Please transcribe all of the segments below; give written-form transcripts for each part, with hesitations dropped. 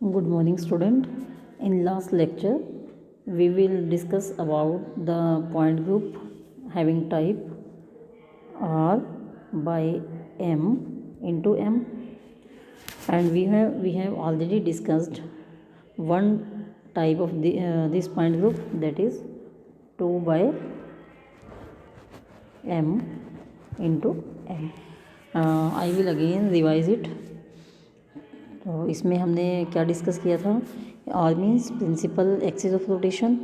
Good morning, student. In last lecture, we will discuss about the point group having type R by M into M, and we have already discussed one type of this point group, that is 2 by M into M. I will again revise it. तो इसमें हमने क्या discuss किया था? R means principal axis of rotation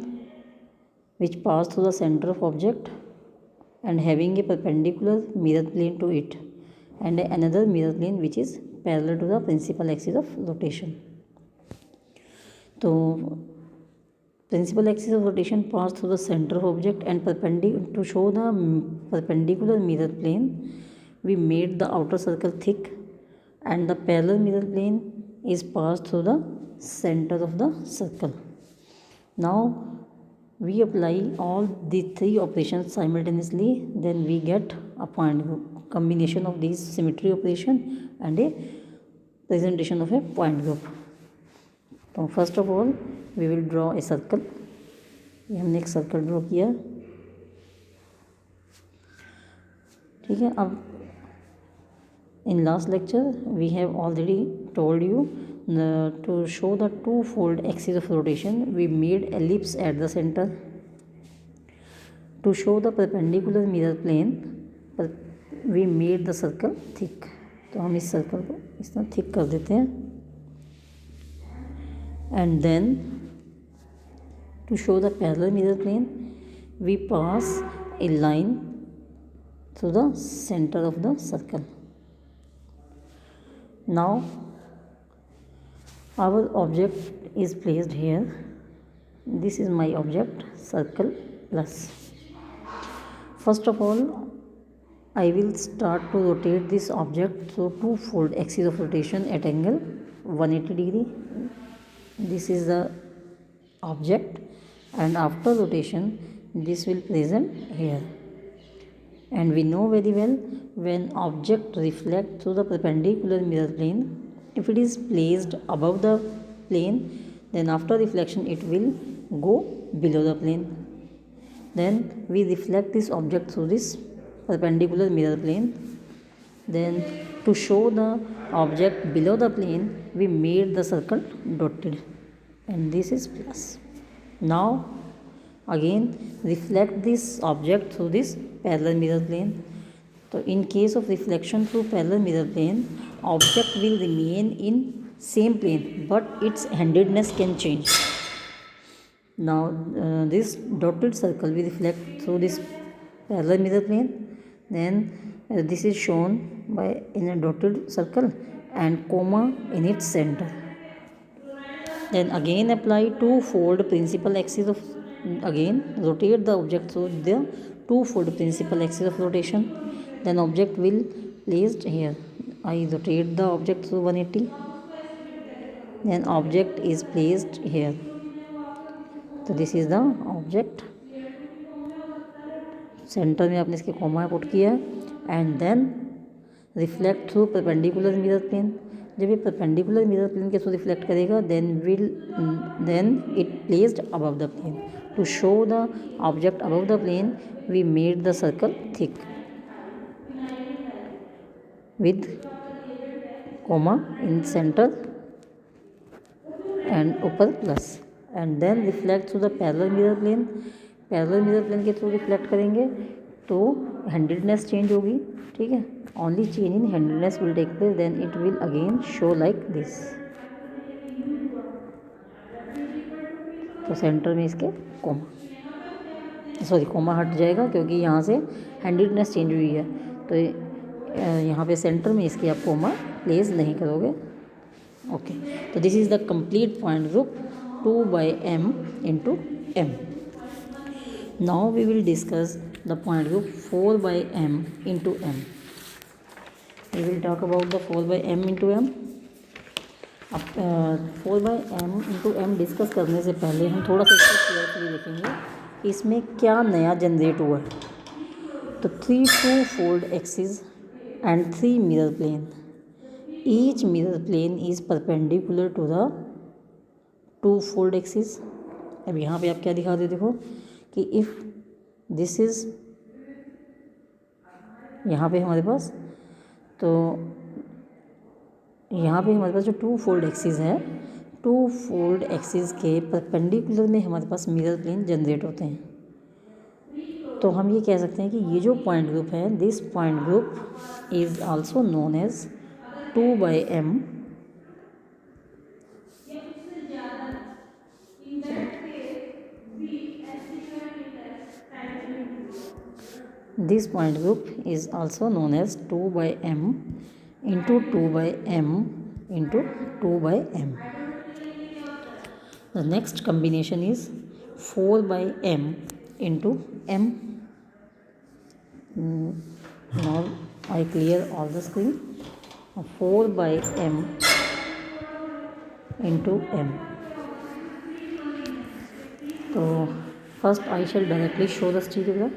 which pass through the centre of object and having a perpendicular mirror plane to it and another mirror plane which is parallel to the principal axis of rotation. तो principal axis of rotation pass through the center of object and to show the perpendicular mirror plane we made the outer circle thick and the parallel mirror plane is passed through the center of the circle. Now we apply all the three operations simultaneously, then we get a point group, combination of these symmetry operation and a presentation of a point group. तो first of all we will draw a circle. ये हमने एक circle draw किया, ठीक है. अब in last lecture we have already told you to show the two-fold axis of rotation we made ellipse at the center. To show the perpendicular mirror plane we made the circle thick. तो हम इस circle को इस तरह thick कर देते हैं. And then to show the parallel mirror plane we pass a line through the center of the circle. Now our object is placed here. This is my object, circle plus. First of all I will start to rotate this object through two-fold axis of rotation at angle 180 degree. This is the object, and after rotation this will present here. And we know very well, when object reflect through the perpendicular mirror plane, if it is placed above the plane, then after reflection it will go below the plane. Then we reflect this object through this perpendicular mirror plane. Then to show the object below the plane we made the circle dotted, and this is plus. Now again reflect this object through this parallel mirror plane. So in case of reflection through parallel mirror plane, object will remain in same plane but its handedness can change. Now this dotted circle will reflect through this parallel mirror plane. Then this is shown by in a dotted circle and comma in its center. Then again apply two-fold principal axis of, again rotate the object through the two-fold principal axis of rotation. Then object will placed here. I rotate the object through 180. Then object is placed here. तो this is the object. Centre में आपने इसके comma put किया and then reflect through perpendicular mirror plane. जब ये perpendicular mirror plane के through reflect करेगा then it placed above the plane. To show the object above the plane we made the circle thick with comma in center and ऊपर plus, and then reflect through the parallel mirror plane. parallel mirror plane के through reflect करेंगे तो handedness change होगी, ठीक है. only change in handedness will take place, then it will again show like this. तो centre में इसके coma हट जाएगा क्योंकि यहाँ से हैंडेडनेस चेंज हुई है. तो यहाँ पे सेंटर में इसके आप कोमा प्लेस नहीं करोगे. ओके, तो this is the complete point group 2 by M into M. Now we will discuss the point group 4 by M into M. We will talk about the 4 by M into M. अब 4 by M into M discuss करने से पहले हम थोड़ा सा इसको carefully देखेंगे इसमें क्या नया जनरेट हुआ है. तो 3 two-fold axis and 3 mirror plane. Each mirror plane is perpendicular to the two fold axis. अब यहाँ पे आप क्या दिखा दे, देखो कि इफ़ दिस इज़, यहाँ पे हमारे पास, तो यहाँ पे हमारे पास जो टू फोल्ड एक्सिस है, टू फोल्ड एक्सिस के परपेंडिकुलर में हमारे पास मिरर प्लेन जनरेट होते हैं। तो हम ये कह सकते हैं कि ये जो पॉइंट ग्रुप है, this point group is also known as 2/m this point group is also known as 2/m into 2/m into 2/m. The next combination is 4/m into m. Now I clear all the screen. 4/m into m. तो first I shall directly show the stereograph.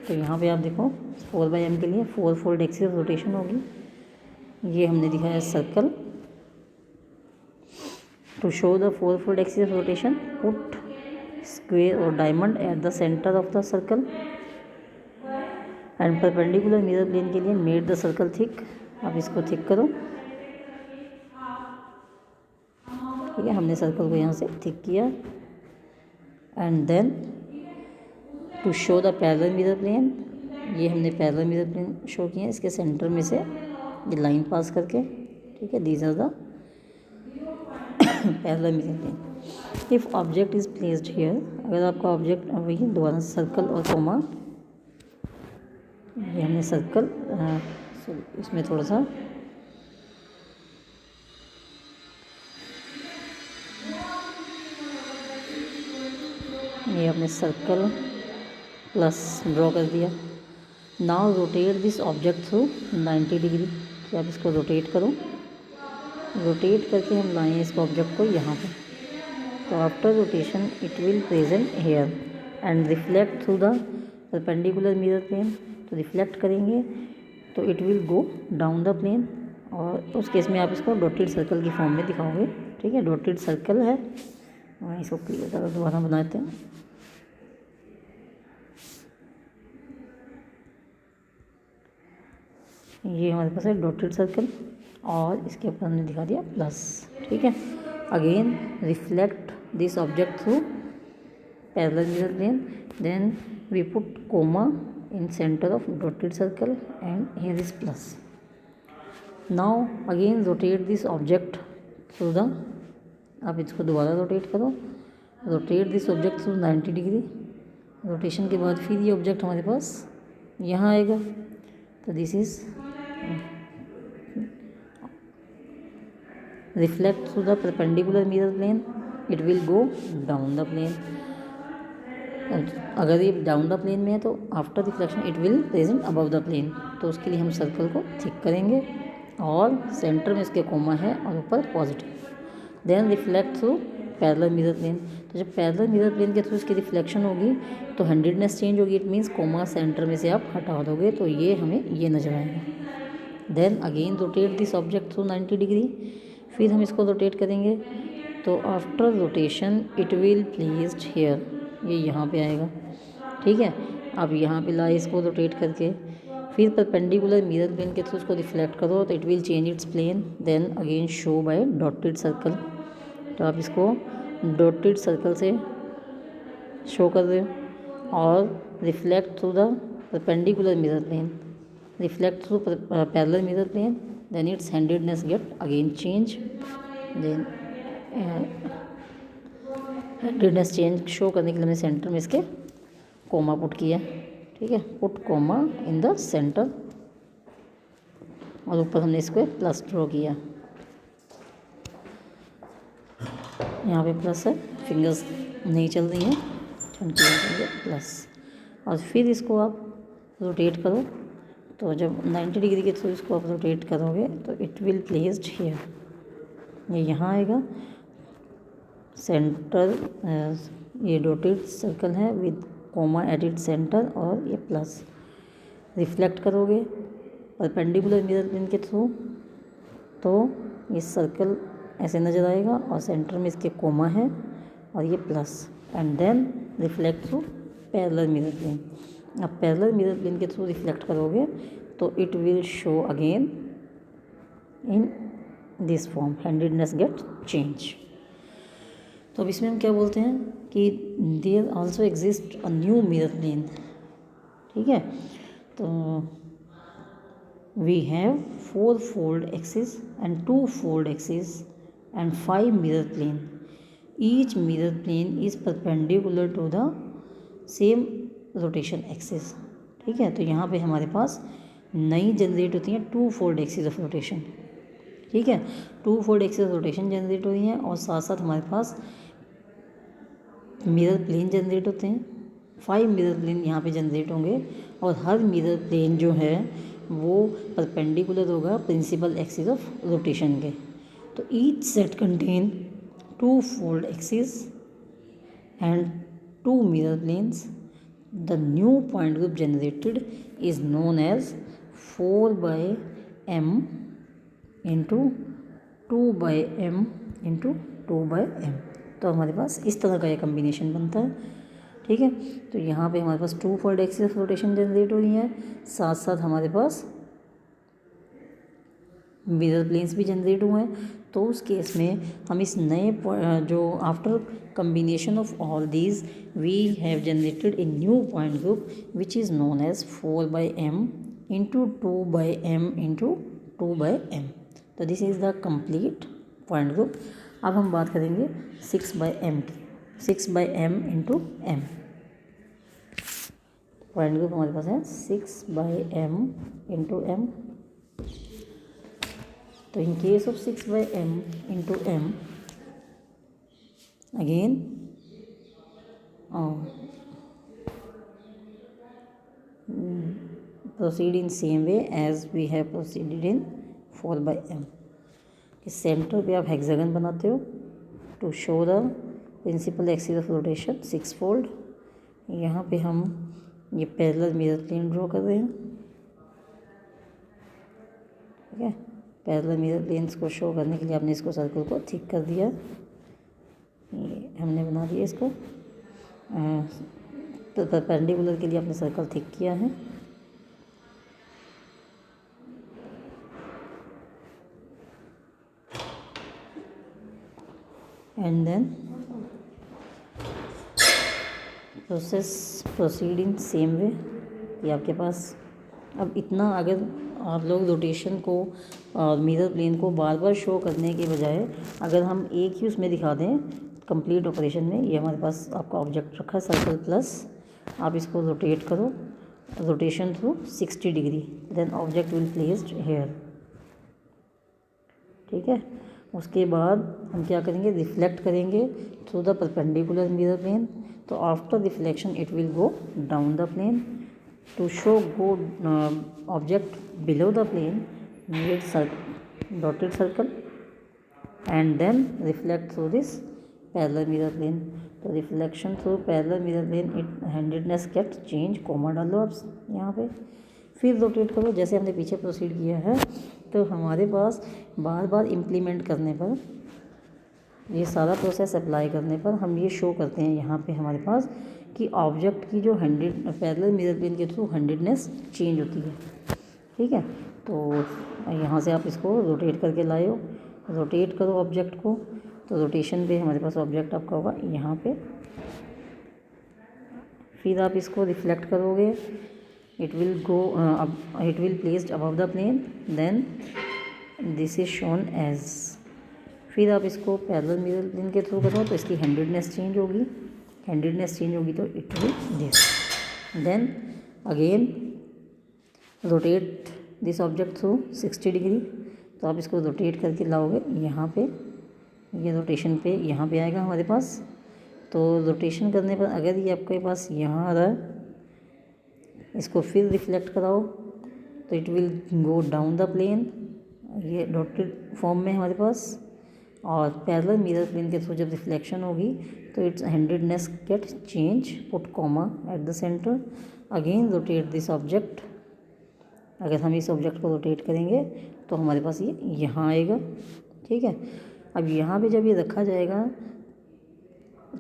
तो यहाँ पे आप देखो 4/m के लिए 4 fold axis rotation होगी। ये हमने दिखाया circle. To show the 4 fold axis rotation, put square और diamond at the centre of the circle and perpendicular mirror plane के लिए मेड द सर्कल थिक। आप इसको थिक करो, ठीक है। हमने सर्कल को यहाँ से थिक किया। And then to show the parallel mirror plane, ये हमने पैरेलल मिरर प्लेन शो किए हैं इसके सेंटर में से ये लाइन पास करके, ठीक है। These are the parallel mirror plane. If object is placed here, अगर आपका ऑब्जेक्ट, वही दोबारा सर्कल और कोमा, ये हमने सर्कल, इसमें थोड़ा सा ये हमने सर्कल प्लस ड्रॉ कर दिया। Now rotate this object through 90 degree. तो आप इसको रोटेट करो, रोटेट करके हम लाएँ इस ऑब्जेक्ट को यहाँ पे। तो after rotation it will present here and reflect through the perpendicular mirror plane. तो रिफ्लेक्ट करेंगे तो it will go down the plane, और उस केस में आप इसको डॉटेड सर्कल की फॉर्म में दिखाओगे, ठीक है। डॉटेड सर्कल है, और इसको क्लियर करो, दोबारा बनाते हैं। ये हमारे पास है डॉटेड सर्कल, और इसके ऊपर हमने दिखा दिया प्लस, ठीक है। Again reflect this object through parallel mirror plane, then we put comma in center of dotted circle and here is plus. Now again rotate this object through the, आप इसको दोबारा रोटेट करो, rotate this object through 90 degree. Rotation के बाद फिर ये object हमारे पास यहाँ आएगा। तो this is reflect through the perpendicular mirror plane, it will go down the plane. अगर ये डाउन द प्लेन में है तो after reflection it will present above the plane. तो उसके लिए हम सर्कल को थिक करेंगे, और सेंटर में इसके कोमा है और ऊपर positive. Then reflect through parallel mirror plane. तो जब पैरेलल मिरर प्लेन के थ्रू इसकी रिफ्लेक्शन होगी तो 100नेस चेंज होगी। इट मीन्स कोमा सेंटर में से आप हटा दोगे तो ये हमें ये नजर आएगा। Then again rotate this object through 90 degree, फिर हम इसको रोटेट करेंगे। तो after rotation it will placed here, ये यहाँ पे आएगा, ठीक है। अब यहाँ पे लाए इसको रोटेट करके, फिर परपेंडिकुलर मिरर प्लेन के थ्रू उसको रिफ्लेक्ट करो तो it will change its plane. Then again show by dotted circle. तो आप इसको डॉटेड सर्कल से शो कर रहे हो, और reflect through the perpendicular mirror plane, reflect through parallel mirror plane, then it's 100नेस गेट अगेन चेंज। देन 100नेस चेंज शो करने के लिए हमने सेंटर में इसके कोमा पुट किया, ठीक है। Put comma in the centre, और ऊपर हमने इसको प्लस ड्रॉ किया। यहाँ पे प्लस है, फिंगर्स नहीं चल रही हैं, प्लस। और फिर इसको आप रोटेट करो। तो जब 90 डिग्री के थ्रू इसको आप रोटेट करोगे तो इट विल प्लेस्ड हियर, ये यहाँ आएगा। सेंटर, ये डॉटेड सर्कल है with comma at it centre, और ये प्लस। रिफ्लेक्ट करोगे परपेंडिकुलर मिरर प्लेन के थ्रू तो ये सर्कल ऐसे नज़र आएगा, और सेंटर में इसके कोमा है, और ये plus, and then reflect through parallel mirror plane. अब पैरेलल मिरर प्लेन के थ्रू रिफ्लेक्ट करोगे तो it will show again in this form, handedness get change. तो अब इसमें हम क्या बोलते हैं कि there also exist a new mirror plane. ठीक है, तो we have 4 fold axis and 2 fold axis and 5 mirror plane. Each mirror plane is perpendicular to the same rotation axis. ठीक है, तो यहाँ पे हमारे पास नई जनरेट होती हैं 2 fold axis ऑफ रोटेशन। ठीक है, 2 fold axis of rotation generate हो रही हैं और साथ साथ हमारे पास मिरर प्लेन जनरेट होते हैं। 5 मिरर प्लेन यहाँ पे जनरेट होंगे और हर मिरर प्लेन जो है वो परपेंडिकुलर होगा प्रिंसिपल एक्सिस ऑफ रोटेशन के। तो each set contain 2 fold axis and 2 mirror planes. The new point group generated is known as 4/m into 2/m into 2/m। तो हमारे पास इस तरह का ये कम्बिनेशन बनता है। ठीक है, तो यहाँ पे हमारे पास 2 fold axis of rotation generate हो रही हैं, साथ साथ हमारे पास मिरर प्लेन्स भी जनरेट हुए हैं। तो उस केस में हम इस नए जो after combination of all these we have generated a new point group which is known as 4/m into 2/m into 2/m। तो this is the complete point group. अब हम बात करेंगे 6/m की। 6/m into m point group हमारे पास है 6/m into m। तो in case of 6/m into m again proceed in same way as we have proceeded in 4/m। इस centre पे आप हेक्सागन बनाते हो to show the principal axis of rotation 6 fold। यहाँ पे हम ये पैरेलल मिरर प्लेन ड्रॉ कर रहे हैं। ठीक है, पैरेलल मिरर प्लेन्स को शो करने के लिए आपने इसको सर्कल को थिक कर दिया। ये हमने बना दिया इसको। परपेंडिकुलर के लिए आपने सर्कल थिक किया है। And then proceed in same way. ये आपके पास अब इतना, अगर आप लोग रोटेशन को और मिरर प्लेन को बार बार शो करने के बजाय अगर हम एक ही उसमें दिखा दें कंप्लीट ऑपरेशन में, ये हमारे पास आपका ऑब्जेक्ट रखा है सर्कल प्लस, आप इसको रोटेट करो rotation through 60 degree, then object will placed here. ठीक है, उसके बाद हम क्या करेंगे, रिफ्लेक्ट करेंगे through the perpendicular mirror plane. तो after reflection it will go down the plane to show go object below the plane made dotted circle and then reflect through this parallel mirror plane. तो reflection through parallel mirror plane it handedness get change, comma डालो आप यहाँ पे, फिर rotate करो जैसे हमने पीछे प्रोसीड किया है। तो हमारे पास बार बार इम्प्लीमेंट करने पर, ये सारा प्रोसेस अप्लाई करने पर हम ये शो करते हैं यहाँ पे हमारे पास कि ऑब्जेक्ट की जो पैरेलल मिरर प्लेन के थ्रू हैंडेडनेस चेंज होती है। ठीक है, तो यहाँ से आप इसको रोटेट करके लाए हो, रोटेट करो ऑब्जेक्ट को। तो रोटेशन पे हमारे पास ऑब्जेक्ट आपका होगा यहाँ पे, फिर आप इसको रिफ्लेक्ट करोगे, it will go it will placed above the plane, then this is shown as. फिर आप इसको पैरेलल मिरर प्लेन के थ्रू करो तो इसकी हैंडेडनेस चेंज होगी, हैंडेडनेस चेंज होगी तो it will this. Then again rotate this object through 60 degree. तो आप इसको रोटेट करके लाओगे यहाँ पे, ये रोटेशन पे यहाँ पे आएगा हमारे पास। तो रोटेशन करने पर अगर ये आपके पास यहाँ आ रहा है, इसको फिर रिफ्लेक्ट कराओ तो it will go down the plane, ये डॉटेड फॉर्म में हमारे पास। और पैरेलल मिरर प्लेन के थ्रू जब रिफ्लेक्शन होगी तो its handedness get change, put comma at the centre, again rotate this object. अगर हम इस ऑब्जेक्ट को रोटेट करेंगे तो हमारे पास ये यहाँ आएगा। ठीक है, अब यहाँ पे जब ये रखा जाएगा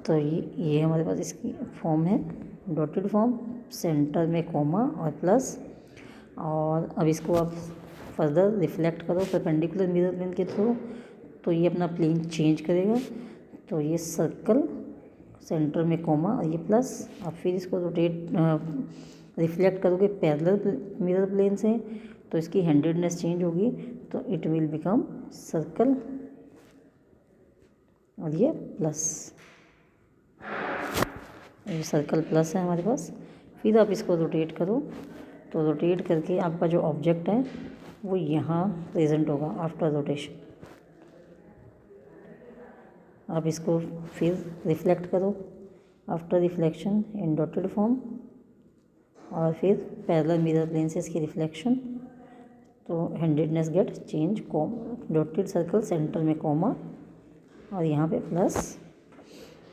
तो ये हमारे पास इसकी फॉर्म है, डॉटेड फॉर्म, सेंटर में कॉमा और प्लस। और अब इसको आप फर्दर रिफ्लेक्ट करो परपेंडिकुलर मिरर प्लेन के थ्रू, तो ये अपना प्लेन चेंज करेगा। तो ये सर्कल, सेंटर में कॉमा और ये प्लस। अब फिर इसको रोटेट रिफ्लेक्ट करोगे पैरेलल मिरर प्लेन से, तो इसकी हैंडेडनेस चेंज होगी, तो इट विल बिकम सर्कल और ये प्लस। ये सर्कल प्लस है हमारे पास। फिर आप इसको रोटेट करो, तो रोटेट करके आपका जो ऑब्जेक्ट है वो यहाँ प्रेजेंट होगा आफ्टर रोटेशन। आप इसको फिर रिफ्लेक्ट करो after reflection in dotted form, और फिर पैरेलल मिरर प्लेन से इसकी रिफ्लेक्शन, तो handedness get change, dotted circle centre में कॉमा और यहाँ पे प्लस।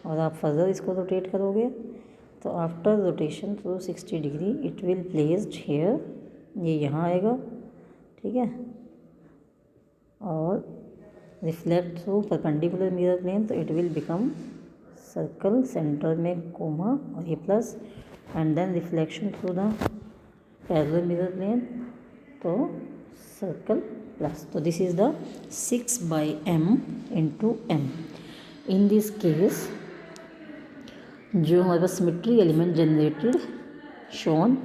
और आप फर्दर इसको रोटेट करोगे, तो after rotation through 60 degree it will placed here, ये यहाँ आएगा, ठीक है। और reflect through perpendicular mirror plane, तो it will become circle centre में कोमा और ये plus, and then reflection through the parallel mirror plane, तो सर्कल प्लस। तो this is the 6/m into m। In this case जो हमारे पास symmetry element generated shown,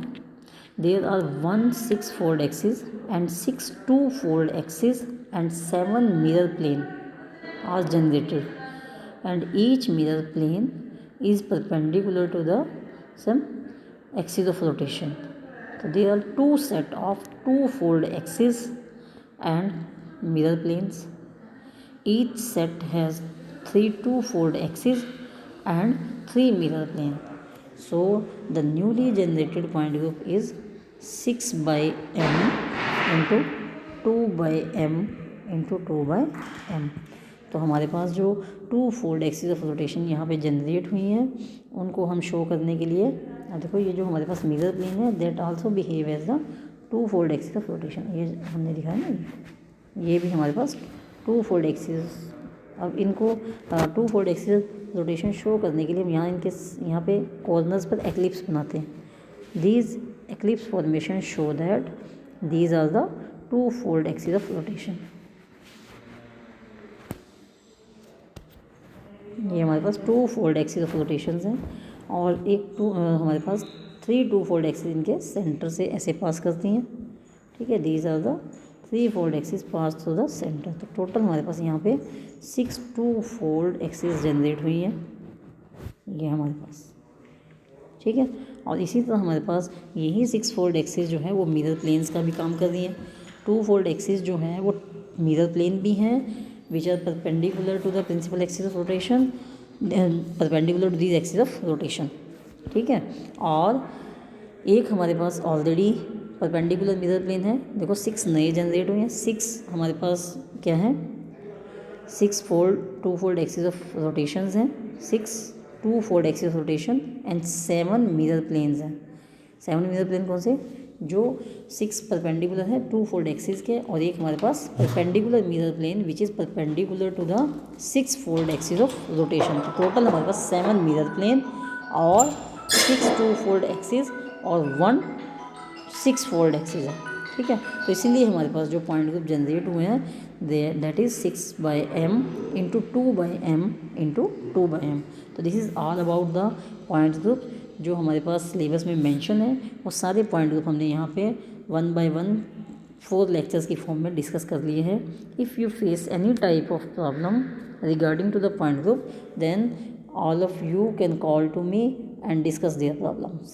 there are 1 6-fold axis and 6 2-fold axis and 7 mirror plane are generated, and each mirror plane is perpendicular to the some axis of rotation. So there are 2 set of 2-fold axis and mirror planes. Each set has 3 2-fold axis and 3 mirror plane. So the newly generated point group is 6/m into 2/m into 2/m। तो हमारे पास जो 2-fold axis of rotation यहाँ पे generate हुई हैं, उनको हम show करने के लिए, देखो ये जो हमारे पास मिरर प्लेन है that also behave as the 2-fold axis of rotation, ये हमने लिखा है ना, ये भी हमारे पास 2-fold एक्सिस। अब इनको 2-fold एक्सिस रोटेशन शो करने के लिए हम यहाँ पे कॉर्नर्स पर एक्लिप्स बनाते हैं। These eclipse formation show that these are the 2-fold axis of rotation. ये हमारे पास 2-fold एक्सिस ऑफ रोटेशंस हैं, और हमारे पास 3 2-fold एक्सिस इनके सेंटर से ऐसे पास करती हैं, ठीक है। These are the 3-fold axis pass through the centre. तो टोटल हमारे पास यहाँ पे 6 2-fold एक्सिस जनरेट हुई हैं, ये हमारे पास, ठीक है। और इसी तरह हमारे पास यही 6-fold एक्सिस जो है वो मिरर प्लेन्स का भी काम कर रही हैं। 2-fold एक्सिस जो है वो मिरर प्लेन भी हैं which are perpendicular to the principal axis of rotation, perpendicular to these axis of rotation, ठीक है। और एक हमारे पास ऑलरेडी परपेंडिकुलर मिरर प्लेन है, देखो 6 नए जनरेट हुए हैं। 6 हमारे पास क्या है, 6-fold 2-fold axis of rotations हैं, 6 2-fold axis of rotation and 7 mirror planes हैं। 7 मिरर प्लेन कौन से, जो 6 परपेंडिकुलर है 2-fold एक्सिस के, और एक हमारे पास perpendicular mirror plane which is perpendicular to the 6-fold axis of rotation. तो टोटल हमारे पास 7 मिरर प्लेन और 6 2-fold एक्सिस और 1 6-fold एक्सिस है, ठीक है। तो इसीलिए हमारे पास जो पॉइंट ग्रुप जनरेट हुए हैं that is 6/m into 2/m into 2/m। तो this is all about the point group जो हमारे पास सिलेबस में मेंशन है। वो सारे पॉइंट ग्रुप हमने यहाँ पे 1 by 1 4 लेक्चर्स की फॉर्म में डिस्कस कर लिए हैं। If you face any type of problem regarding to the point group, then all of you can call to me and discuss their problems.